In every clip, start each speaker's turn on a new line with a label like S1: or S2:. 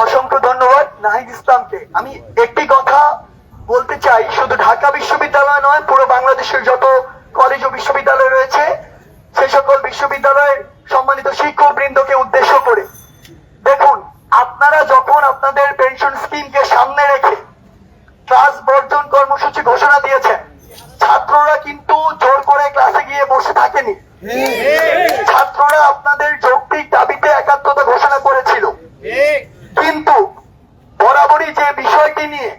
S1: অসংখ্য ধন্যবাদ নাহিদ ইসলামকে। আমি একটি কথা বলতে চাই, শুধু ঢাকা বিশ্ববিদ্যালয় নয়, পুরো বাংলাদেশের যত কলেজ ও বিশ্ববিদ্যালয় রয়েছে সেই সকল বিশ্ববিদ্যালয়ের সম্মানিত শিক্ষক বৃন্দকে উদ্দেশ্য করে, দেখুন, আপনারা যখন আপনাদের পেনশন স্কিমকে সামনে রেখে ক্লাস বর্জন কর্মসূচি ঘোষণা দিয়েছেন, ছাত্ররা কিন্তু জোর করে ক্লাসে গিয়ে বসে থাকেনি। ছাত্ররা আপনাদের যৌক্তিক দাবিতে একাত্মতা ঘোষণা করেছিল, কিন্তু বরাবরই যে বিষয়টি নিয়ে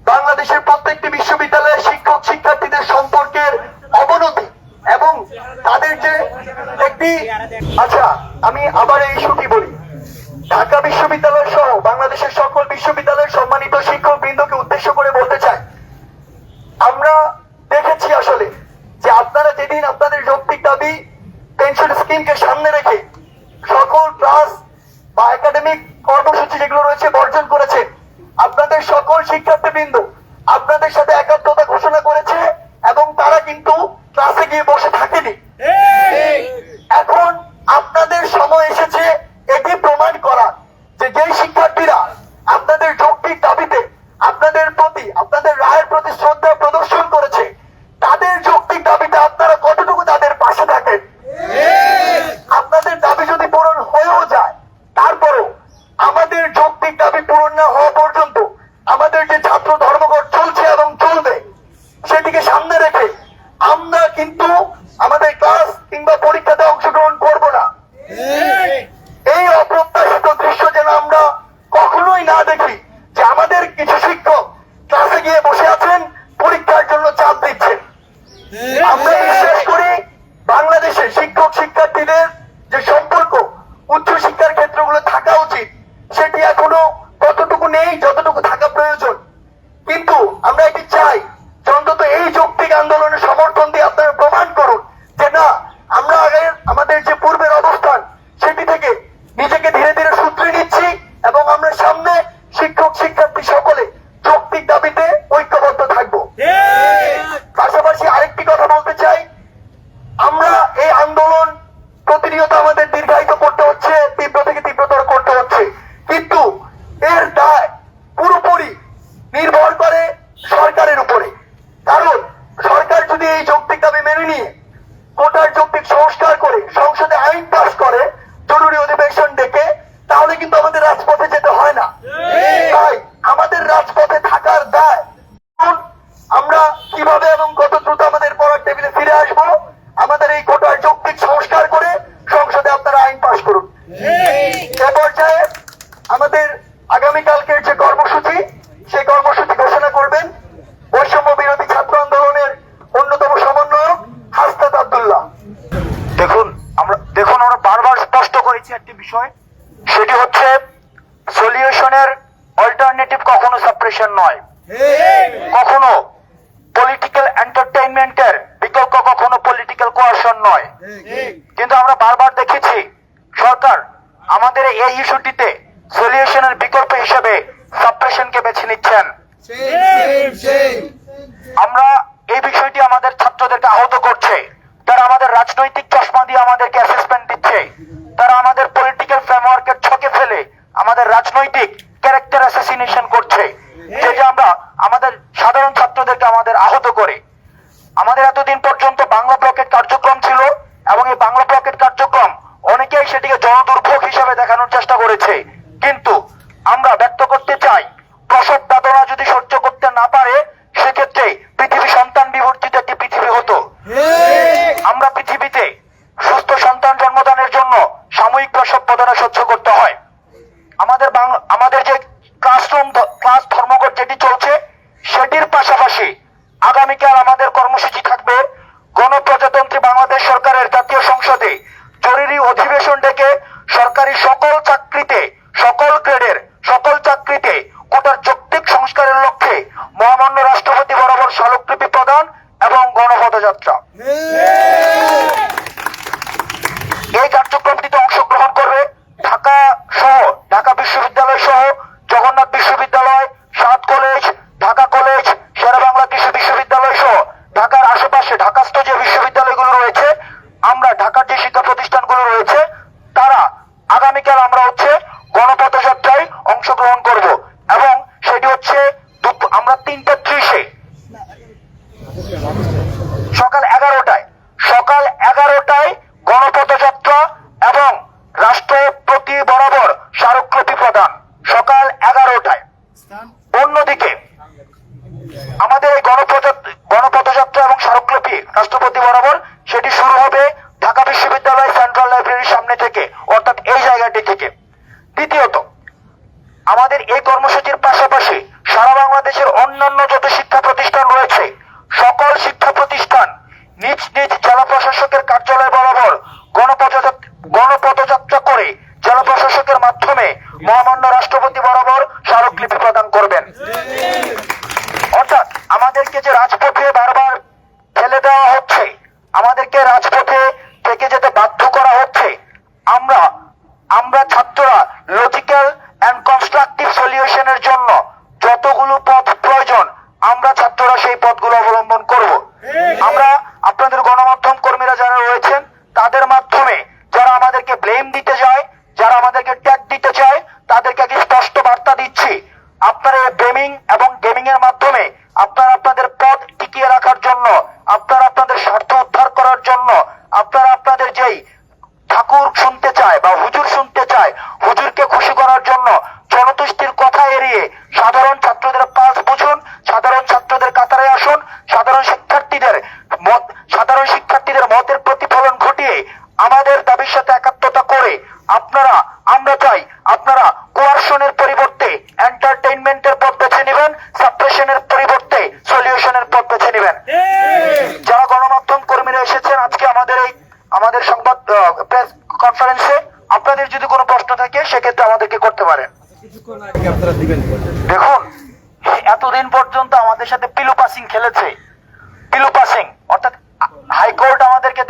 S1: বাংলাদেশের প্রত্যেকটি বিশ্ববিদ্যালয়ের শিক্ষক শিক্ষার্থীদের সম্পর্কের অবনতি এবং তাদের যে একটি আমি আবার এই ইস্যুটি বলি, ঢাকা বিশ্ববিদ্যালয় সহ বাংলাদেশের সকল বিশ্ববিদ্যালয়ের সম্মানিত শিক্ষক বৃন্দকে উদ্দেশ্য করে বলতে চাই, আমরা দেখেছি আসলে যে আপনারা যেদিন আপনাদের যৌক্তিক দাবি পেনশন স্কিমকে সামনে রেখে সকল ক্লাস বা একাডেমিক কর্মসূচি যেগুলো রয়েছে বর্জন করেছে, আপনাদের সকল শিক্ষার্থীবৃন্দ আপনাদের সাথে একাত্মতা ঘোষণা করেছে এবং তারা কিন্তু ক্লাসে গিয়ে বসে থাকেনি। এখন আপনাদের সময় এসেছে এটি প্রমাণ করা যে যেই শিক্ষার্থীরা আপনাদের যৌক্তিক দাবিতে আপনাদের প্রতি, আপনাদের রায়ের প্রতি শ্রদ্ধা প্রদর্শন করেছে, তাদের যৌক্তিক দাবিতে আপনারা কতটুকু তাদের পাশে থাকেন। আপনাদের দাবি যদি পূরণ হয়েও যায়, তারপরও আমাদের যৌক্তিক দাবি পূরণ না হওয়া পর্যন্ত আমাদের যে ছাত্র ধর্মঘট চলছে এবং চলবে, সেটিকে সামনে রেখে আমরা কিন্তু আমাদের ক্লাস কিংবা পরীক্ষাতে অংশগ্রহণ করব না। এই অপ্রত্যাশিত দৃশ্য যেন আমরা কখনোই না দেখি যে আমাদের কিছু শিক্ষক ক্লাসে গিয়ে বসে আছেন, পরীক্ষার জন্য চাপ দিচ্ছেন। আমরা বিশ্বাস করি বাংলাদেশের শিক্ষক শিক্ষার্থীদের যে সম্পর্ক উচ্চশিক্ষার ক্ষেত্রগুলো থাকা উচিত, সেটি এখনো ততটুকু নেই যতটুকু থাকা প্রয়োজন। কিন্তু আমরা এটি চাই যে অন্তত এই যৌক্তিক আন্দোলনের সমর্থন দিয়ে আপনারা প্রমাণ করুন যে না, আমরা আমাদের যে পূর্বের অবস্থান সেটি থেকে নিজেকে ধীরে ধীরে সূত্রে নিচ্ছি এবং আমরা সামনে শিক্ষক শিক্ষার্থী সকলে যৌক্তিক দাবিতে ঐক্যবদ্ধ থাকবো। পাশাপাশি আরেকটি কথা বলতে চাই, আমরা এই আন্দোলন প্রতিনিয়ত আমাদের দীর্ঘায়িত করতে হচ্ছে, তীব্র থেকে তীব্রতর করতে হচ্ছে, কিন্তু এর দায় পুরোপুরি নির্ভর করে সরকারের উপরে। কারণ সরকার যদি এই যৌক্তিক দাবি মেনে নিয়ে কোটার যৌক্তিক সংস্কার করে সংসদে আইন পাস করে জরুরি অধিবেশন ডেকে, তাহলে কিন্তু আমাদের রাজপথে যেতে হয় না। তাই আমাদের রাজপথে থাকার দায়। আমরা কিভাবে এবং কত দ্রুত আমাদের পড়ার টেবিলে ফিরে আসবো, আমাদের এই কোটার যৌক্তিক সংস্কার করে সংসদে আপনারা আইন পাস করুন। এ পর্যায়ে আমাদের আগামীকালকের যে কর্মসূচি, সেই কর্মসূচি ঘোষণা করবেন বৈষম্য বিরোধী ছাত্র আন্দোলনের অন্যতম সমন্বয়ক হাসনাত আব্দুল্লাহ।
S2: দেখুন আমরা বারবার স্পষ্ট করেছি একটি বিষয়, সেটি হচ্ছে সলিউশনের অল্টারনেটিভ কখনো সাপ্রেশন নয়, কখনো পলিটিক্যাল এন্টারটেইনমেন্টের বিকল্প কখনো পলিটিক্যাল কোয়ারশন নয়। কিন্তু আমরা বারবার দেখেছি সরকার আমাদের এই ইস্যুটিতে সলিউশনের বিকল্প হিসেবে সাপ্রেশনকে বেছে নিচ্ছেন। আমরা এই বিষয়টি আমাদের ছাত্রদেরকে আহত করছে। তারা আমাদের রাজনৈতিক চশমা দিয়ে আমাদেরকে অ্যাসেসমেন্ট দিচ্ছে, তারা আমাদের পলিটিক্যাল ফ্রেমওয়ার্কের ছকে ফেলে আমাদের রাজনৈতিক ক্যারেক্টার অ্যাসাসিনেশন করছে, যে আমরা আমাদের সাধারণ ছাত্রদেরকে আমাদের আহত করে। আমাদের এতদিন পর্যন্ত বাংলা ব্লকেট কার্যক্রম ছিল এবং এই বাংলা ব্লকেট কার্যক্রম অনেকেই সেটিকে জনদুর্ভোগ হিসেবে দেখানোর চেষ্টা করেছে। কিন্তু আমরা ব্যক্ত করতে চাই, প্রসব বেদনা যদি সহ্য করতে না পারে, সেক্ষেত্রে পৃথিবী সন্তান বিবর্জিত একটি পৃথিবী হতো। আমরা পৃথিবীতে সুস্থ সন্তান জন্মদানের জন্য সাময়িক প্রসব বেদনা সহ্য করতে হয়। আমাদের যে ক্লাস ধর্মঘট যেটি চলছে, সেটির পাশাপাশি আগামীকাল আমাদের কর্মসূচি থাকবে গণপ্রজাতন্ত্রী বাংলাদেশ সরকারের জাতীয় সংসদে জরুরি অধিবেশন ডেকে সরকারি সকল চাকরিতে, সকল গ্রেডের সকল চাকরিতে কোটার যৌক্তিক সংস্কারের লক্ষ্যে মহামান্য রাষ্ট্রপতি বরাবর স্মারকলিপি প্রদান এবং গণপদযাত্রা। এই কার্যক্রমটিতে অংশগ্রহণ করবে ঢাকা সহ, ঢাকা বিশ্ববিদ্যালয় সহ জগন্নাথ বিশ্ববিদ্যালয়, সাত কলেজ, ঢাকা কলেজ, শেরেবাংলা কৃষি বিশ্ববিদ্যালয় সহ ঢাকার আশেপাশে ঢাকাস্থ যে বিশ্ববিদ্যালয়গুলো রয়েছে, আমরা ঢাকার যে শিক্ষা প্রতিষ্ঠানগুলো রয়েছে, তারা আগামীকাল আমরা গণপদযাত্রায় অংশ অংশগ্রহণ করব এবং সেটি হচ্ছে আমরা 3:30 সকাল 11টায় গণপদযাত্রা এবং রাষ্ট্রপতি বরাবর স্মারকলিপি প্রদান সকাল 11টায়। অন্যদিকে আমাদের এই গণপদযাত্রা এবং স্মারকলিপি রাষ্ট্রপতি বরাবর সেটি শুরু হবে ঢাকা বিশ্ববিদ্যালয় সেন্ট্রাল লাইব্রেরির সামনে থেকে, অর্থাৎ এই জায়গাটি থেকে। দ্বিতীয়ত, আমাদের এই কর্মসূচির পাশাপাশি সারা বাংলাদেশের অন্যান্য যত শিক্ষা প্রতিষ্ঠান রয়েছে সকল শিক্ষা প্রতিষ্ঠান নিজ নিজ জেলা প্রশাসকের কার্যালয় বরাবর গণপদযাত্রা করে জেলা প্রশাসকের মাধ্যমে মহামান্য রাষ্ট্রপতি বরাবর স্মারকলিপি প্রদান করবেন। অর্থাৎ আমাদেরকে যে রাজপথে বারবার ফেলে দেওয়া হচ্ছে, আমাদেরকে রাজপথে থেকে যেতে বাধ্য করা হচ্ছে, আমরা ছাত্ররা লজিক্যাল এন্ড কনস্ট্রাকটিভ সলিউশনের জন্য যতগুলো পথ প্রয়োজন আমরা ছাত্ররা সেই পথগুলো অবলম্বন করব। আমরা আপনাদের গণমাধ্যম কর্মীরা যারা রয়েছেন তাদের মাধ্যমে যারা আমাদেরকে ব্লেম দিতে যায়, যারা আমাদেরকে ট্যাগ দিতে চায়, তাদেরকে একটি স্পষ্ট বার্তা দিচ্ছি, আপনারা এই ব্লেমিং এবং গেমিং এর মাধ্যমে আপনারা আপনাদের পথ টিকিয়ে রাখার জন্য, আপনারা আপনাদের স্বার্থ উদ্ধার করার জন্য, আপনারা আপনাদের যেই ঠাকুর শুনতে চায় বা হুজুর শুনতে চায়, হুজুরকে খুশি করার জন্য জনতুষ্টির কথা এড়িয়ে সাধারণ ছাত্রদের পাস বুঝুন, সাধারণ ছাত্রদের কাতারে আসুন, সাধারণ শিক্ষার্থীদের মতের প্রতিফলন ঘটিয়ে আমাদের দাবির সাথে একাত্মতা করে আমরা চাই আপনারা কোয়ারশনের পরিবর্তে এন্টারটেইনমেন্টের পথ বেছে নেবেন, সাপ্রেশনের পরিবর্তে সলিউশনের পথ বেছে নেবেন। যারা গণমাধ্যম কর্মীরা এসেছেন আজকে আমাদের সংবাদ প্রেস কনফারেন্সে, আপনাদের যদি কোনো প্রশ্ন থাকে সেক্ষেত্রে আমাদেরকে করতে পারেন। দেখুন, এতদিন পর্যন্ত আমাদের সাথে পিলু পাসিং খেলেছে, পিলু পাসিং অর্থাৎ হাইকোর্ট আমাদেরকে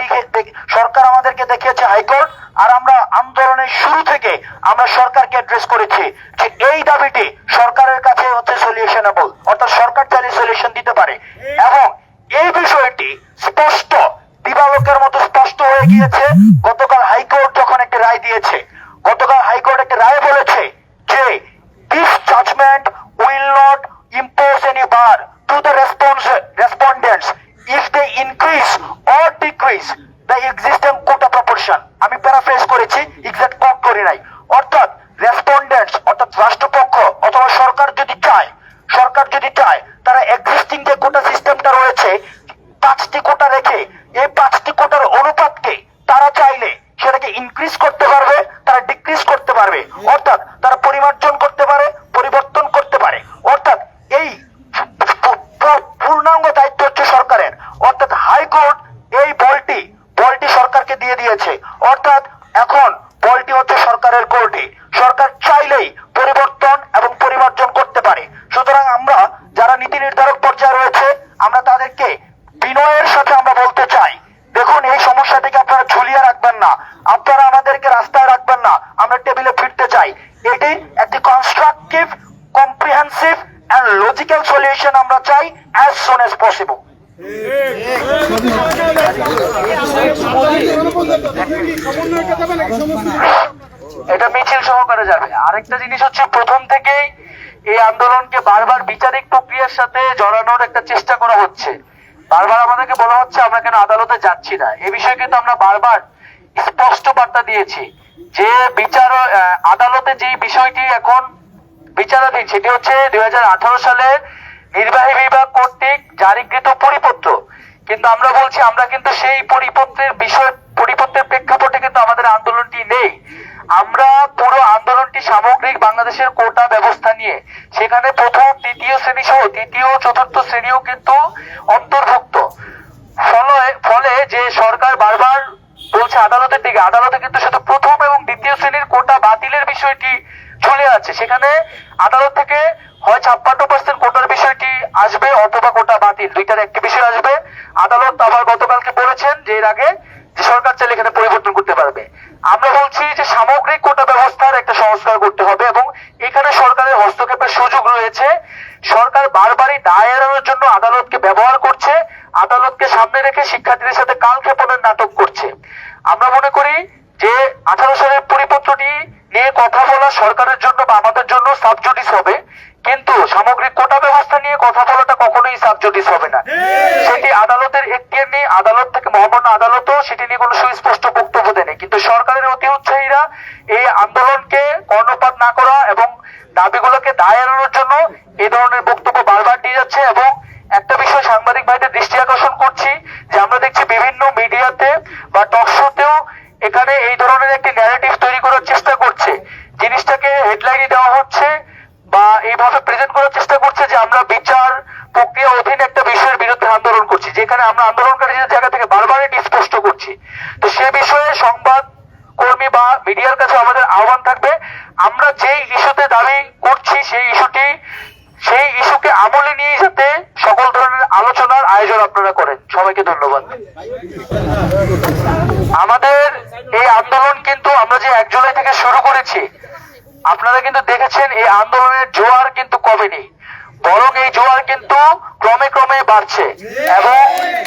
S2: সরকার আমাদেরকে দেখিয়েছে হাইকোর্ট, আর আমরা আন্দোলনের শুরু থেকে আমরা সরকারকে অ্যাড্রেস করেছি যে এই দাবিটি সরকারের কাছে হচ্ছে সলিউশনেবল, অর্থাৎ সরকার চাইলে সলিউশন দিতে পারে। এবং এই বিষয়টি স্পষ্ট দিবালোকের মতো স্পষ্ট হয়ে গিয়েছে গতকাল হাইকোর্ট যখন একটি রায় দিয়েছে। গতকাল হাইকোর্ট একটি রায় বলেছে যে this judgement will not impose any bar to the respondents if they increase or decrease the existing quota proportion। আমি প্যারাফ্রেজ করেছি, এক্সাক্ট কোট করি নাই। অর্থাৎ রেসপন্ডেন্টস অর্থাৎ রাষ্ট্রপক্ষ অথবা সরকার যদি চায় তারা এক্সিস্টিং যে কোটা সিস্টেমটা রয়েছে 5টি কোটা রেখে এই 5টি কোটার অনুপাতকে তারা চাইলে সেটাকে ইনক্রিজ করতে পারবে, তারা ডিক্রিজ করতে পারবে, অর্থাৎ তারা পরিমার্জন করতে পারে, পরিবর্তন করতে পারে। অর্থাৎ এই পূর্ণাঙ্গ দায়িত্ব হচ্ছে সরকারের। অর্থাৎ হাইকোর্ট এই বলটি সরকারকে দিয়ে দিয়েছে, অর্থাৎ এখন বলটি হচ্ছে সরকারের কোর্টে। সরকার চাইলেই পরিবর্তন এবং পরিমার্জন করতে পারে। সুতরাং আমরা যারা নীতি নির্ধারক পর্যায়ে রয়েছে আমরা তাদেরকে বিনয়ের সাথে আমরা বলতে চাই, দেখুন এই সমস্যাটিকে আপনারা ঝুলিয়ে রাখবেন না, আপনারা আমাদেরকে রাস্তায় রাখবেন না, আমরা টেবিলে ফিরতে চাই। এটি একটি constructive, comprehensive and logical solution আমরা চাই as soon as possible। এটা মিছিল সহকারে যাবে। আরেকটা জিনিস হচ্ছে, প্রথম থেকেই এই আন্দোলনকে বারবার বিচারিক প্রক্রিয়ার সাথে জড়ানোর একটা চেষ্টা করা হচ্ছে। বারবার আমাদেরকে বলা হচ্ছে আমরা কেন আদালতে যাচ্ছি না। এ বিষয়ে কিন্তু আমরা বারবার স্পষ্ট বার্তা দিয়েছি যে আদালতে যে বিষয়টি এখন বিচারাধীন সেটি হচ্ছে 2018 সালে নির্বাহী বিভাগ কর্তৃক জারিকৃত পরিপত্র। কিন্তু আমরা বলছি আমরা কিন্তু সেই পরিপত্রের প্রেক্ষাপটে কিন্তু আমাদের আন্দোলনটি নেই। আমরা পুরো আন্দোলনটি সামগ্রিক বাংলাদেশের কোটা ব্যবস্থা নিয়ে, সেখানে প্রথম, দ্বিতীয় শ্রেণী সহ তৃতীয়, চতুর্থ শ্রেণীও কিন্তু অন্তর্ভুক্ত। ফলে যে সরকার বারবার বলছে আদালতের দিকে, আদালতে কিন্তু শুধু প্রথম এবং দ্বিতীয় শ্রেণীর কোটা বাতিলের বিষয়টি ঝুলে আছে। সেখানে আদালত থেকে হয় 56% কোটার বিষয়টি আসবে অথবা কোটা বাতিল, দুইটার একটি বিষয় আসবে। আদালত আবার গতকালকে বলেছেন যে এর আগে যে সরকার চাইলে এখানে পরিবর্তন করতে পারবে। আমরা বলছি যে সামগ্রিক কোটা ব্যবস্থার একটা সংস্কার করতে হবে এবং এখানে সরকারের হস্তক্ষেপের সুযোগ রয়েছে। সরকার বারবারই দায় এড়ানোর জন্য আদালতকে ব্যবহার করছে, আদালতকে সামনে রেখে শিক্ষার্থীদের সাথে কালক্ষেপণের নাটক করছে। আমরা মনে করি যে 18 সালের পরিপত্রটি নিয়ে কথা বলা সরকারের জন্য বা আমাদের জন্য সাবজুডিস হবে, কিন্তু সামগ্রিক কোটা ব্যবস্থা নিয়ে কথা বলাটা কখনোই সাবজুডিস হবে না। সেটি আদালতের এখতিয়ার নেই, আদালত থেকে মহামান্য আদালতও সেটি নিয়ে কোনো সুস্পষ্ট বক্তব্য দেয়নি। কিন্তু সরকারের অতি উৎসাহীরা এই আন্দোলনকে কর্ণপাত না করা এবং দাবিগুলোকে দায় এড়ানোর জন্য এই ধরনের বক্তব্য বারবার দিয়ে যাচ্ছে। এবং একটা বিষয় সাংবাদিক ভাইদের দৃষ্টি আকর্ষণ করছি যে আমরা দেখছি বিভিন্ন মিডিয়াতে বা টক শোতেও এখানে এই ধরনের একটি ন্যারেটিভ তৈরি করার চেষ্টা করছে, জিনিসটাকে হেডলাইনে দেওয়া হচ্ছে বা এইভাবে প্রেজেন্ট করার চেষ্টা করছে যে আমরা বিচার প্রক্রিয়া অধীন একটা বিষয়ের বিরুদ্ধে আন্দোলন করছি, যেখানে আমরা আন্দোলনকারীদের জায়গা থেকে বারবার এটি স্পষ্ট করছি। তো সে বিষয়ে সংবাদ কর্মী বা মিডিয়ার কাছে আমাদের আহ্বান থাকবে, আমরা যেই ইস্যুতে দাবি করছি সেই ইস্যুকে আমলে নিয়ে যাতে সকল ধরনের আলোচনার আয়োজন আপনারা করেন। সবাইকে ধন্যবাদ। আমাদের এই আন্দোলন কিন্তু আমরা যে 1 জুলাই থেকে শুরু করেছি, আপনারা কিন্তু দেখেছেন এই আন্দোলনের জোয়ার কিন্তু কমেনি, বরং এই জোয়ার কিন্তু ক্রমে ক্রমে বাড়ছে। এবং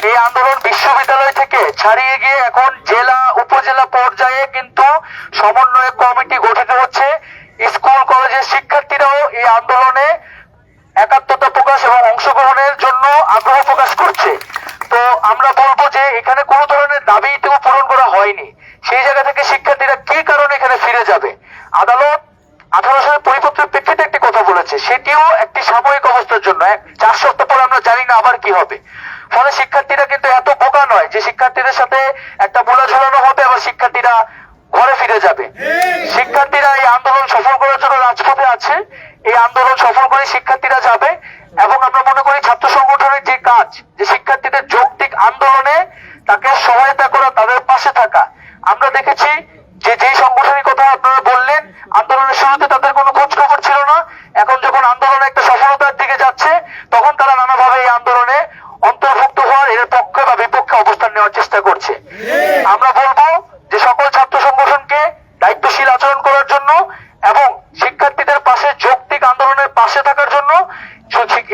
S2: এই আন্দোলন বিশ্ববিদ্যালয় থেকে ছাড়িয়ে গিয়ে এখন জেলা উপজেলা পর্যায়ে কিন্তু সমন্বয় কমিটি গঠিত হচ্ছে। স্কুল কলেজের শিক্ষার্থীরাও এই আন্দোলনে একাত্মতা প্রকাশ এবং অংশগ্রহণের জন্য আগ্রহ প্রকাশ করছে। তো আমরা বলবো যে এখানে কোনো ধরনের দাবিতেও পূরণ করা হয়নি, সেই জায়গা থেকে শিক্ষার্থীরা কি কারণে এখানে ফিরে যাবে? আদালত 18 সালের পরিপত্রের প্রেক্ষিতে একটি কথা বলেছে, সেটিও একটি সাময়িক অবস্থার জন্য, 4 সপ্তাহ পর আমরা জানি না আবার কি হবে। ফলে শিক্ষার্থীরা কিন্তু এত বোকা নয় যে শিক্ষার্থীদের সাথে একটা বোলা ঝোলানো হবে আবার শিক্ষার্থীরা ঘরে ফিরে যাবে। শিক্ষার্থীরা এই আন্দোলন সফল করার জন্য রাজপথে আছে, এই আন্দোলন সফল করে শিক্ষার্থীরা যাবে। এবং আমরা মনে করি ছাত্র সংগঠনের যে কাজ, যে শিক্ষার্থীদের যৌক্তিক আন্দোলনে তাকে সহায়তা করা, তাদের পাশে থাকা। আমরা দেখেছি যে যেই সংগঠনের কথা আপনারা বললেন, আন্দোলনের শুরুতে তাদের কোনো খোঁজ খবর ছিল না, এখন যখন আন্দোলন একটা সফলতার দিকে যাচ্ছে তখন তারা নানাভাবে এই আন্দোলনে অন্তর্ভুক্ত হওয়ার, এর পক্ষে বা বিপক্ষে অবস্থান নেওয়ার চেষ্টা করছে। আমরা বলবো যে সকল ছাত্র সংগঠনকে দায়িত্বশীল আচরণ করার জন্য এবং শিক্ষার্থীদের পাশে যৌক্তিক আন্দোলনের পাশে থাকার জন্য।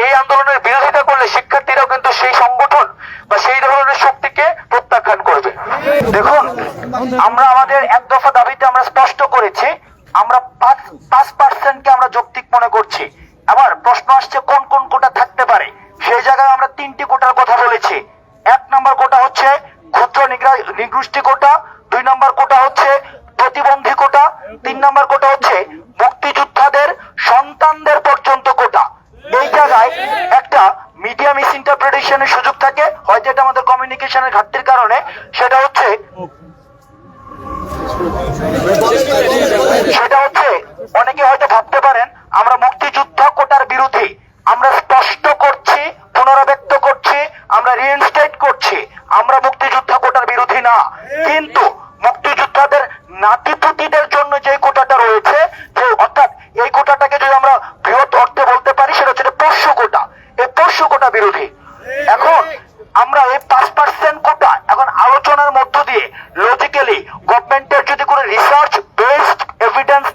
S2: এই আন্দোলনের বিরোধিতা করলে শিক্ষার্থীরাও কিন্তু সেই সংগঠন বা সেই ধরনের শক্তিকে প্রত্যাখ্যান করবে। দেখুন, আমরা আমাদের 1 দফা দাবিতে আমরা স্পষ্ট করেছি, আমরা 5% আমরা যৌক্তিক মনে করছি। আবার প্রশ্ন আসছে কোন কোন কোটা থাকতে পারে, সেই জায়গায় আমরা 3টি কোটার কথা বলেছি। 1 নম্বর কোটা হচ্ছে ক্ষুদ্র নিগোষ্ঠী কোটা, 2 নম্বর কোটা হচ্ছে প্রতিবন্ধী কোটা, 3 নম্বর কোটা হচ্ছে মুক্তিযোদ্ধাদের সন্তানদের পর্যন্ত কোটা। এই জায়গায় একটা মিডিয়া মিস ইন্টারপ্রিটেশনের সুযোগ থাকে, হয়তো এটা আমাদের কমিউনিকেশনের ঘাটতির কারণে। সেটা হচ্ছে অনেকে হয়তো ভাবতে পারেন আমরা মুক্তিযুদ্ধ কোটার বিরোধী। আমরা স্পষ্ট করছি, পুনরাবৃত্ত করছি, আমরা রিইনস্টেট করছি, আমরা মুক্তিযুদ্ধ কোটার বিরোধী না। কিন্তু মুক্তিযোদ্ধাদের নাতিপুতিদের জন্য যে কোটাটা রয়েছে, যে অর্থাৎ এই কোটাটাকে যদি আমরা বৃহৎ অর্থে বলতে পারি, সেটা হচ্ছে পোষ্য কোটা। এই পোষ্য কোটা বিরোধী। এখন আমরা এই 5% কোটা এখন আলোচনার মধ্য দিয়ে লজিক্যালি গভর্নমেন্টের যদি কোনো রিসার্চ বেসড এভিডেন্স